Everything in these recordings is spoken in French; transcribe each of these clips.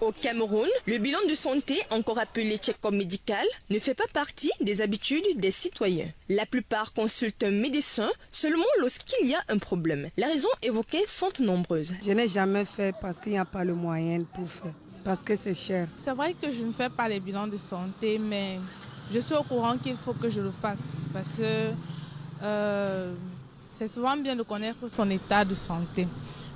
Au Cameroun, le bilan de santé, encore appelé check-up médical, ne fait pas partie des habitudes des citoyens. La plupart consultent un médecin seulement lorsqu'il y a un problème. Les raisons évoquées sont nombreuses. Je n'ai jamais fait parce qu'il n'y a pas le moyen pour faire, parce que c'est cher. C'est vrai que je ne fais pas les bilans de santé, mais je suis au courant qu'il faut que je le fasse parce que c'est souvent bien de connaître son état de santé.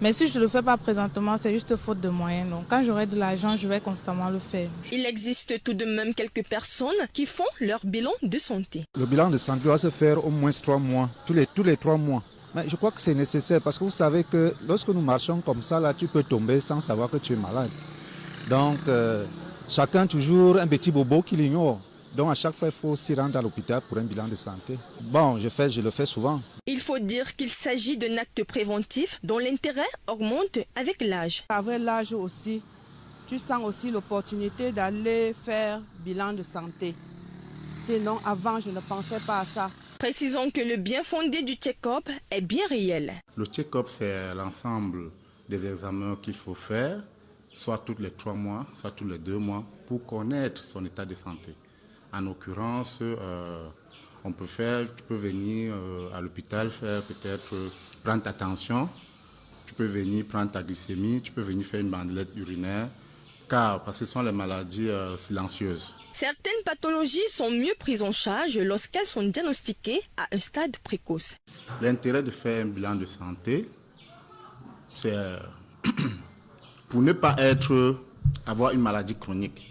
Mais si je ne le fais pas présentement, c'est juste faute de moyens. Donc quand j'aurai de l'argent, je vais constamment le faire. Il existe tout de même quelques personnes qui font leur bilan de santé. Le bilan de santé doit se faire au moins 3 mois, tous les 3 mois. Mais je crois que c'est nécessaire parce que vous savez que lorsque nous marchons comme ça, là, tu peux tomber sans savoir que tu es malade. Donc, chacun toujours un petit bobo qui l'ignore. Donc, à chaque fois, il faut s'y rendre à l'hôpital pour un bilan de santé. Bon, je le fais souvent. Il faut dire qu'il s'agit d'un acte préventif dont l'intérêt augmente avec l'âge. Avec l'âge aussi, tu sens aussi l'opportunité d'aller faire bilan de santé. Sinon, avant, je ne pensais pas à ça. Précisons que le bien fondé du check-up est bien réel. Le check-up, c'est l'ensemble des examens qu'il faut faire, soit tous les 3 mois, soit tous les 2 mois, pour connaître son état de santé. En l'occurrence, tu peux venir à l'hôpital faire peut-être prendre ta tension, tu peux venir prendre ta glycémie, tu peux venir faire une bandelette urinaire, parce que ce sont les maladies silencieuses. Certaines pathologies sont mieux prises en charge lorsqu'elles sont diagnostiquées à un stade précoce. L'intérêt de faire un bilan de santé, c'est pour ne pas avoir une maladie chronique.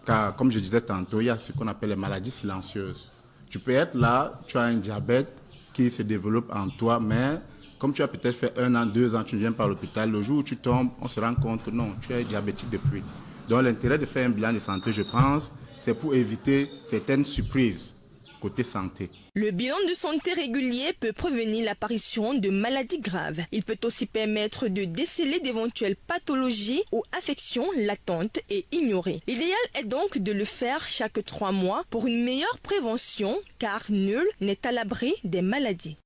Car, comme je disais tantôt, il y a ce qu'on appelle les maladies silencieuses. Tu peux être là, tu as un diabète qui se développe en toi, mais comme tu as peut-être fait 1 an, 2 ans, tu ne viens pas à l'hôpital, le jour où tu tombes, on se rend compte que non, tu es diabétique depuis. Donc l'intérêt de faire un bilan de santé, je pense, c'est pour éviter certaines surprises côté santé. Le bilan de santé régulier peut prévenir l'apparition de maladies graves. Il peut aussi permettre de déceler d'éventuelles pathologies ou affections latentes et ignorées. L'idéal est donc de le faire chaque 3 mois pour une meilleure prévention, car nul n'est à l'abri des maladies.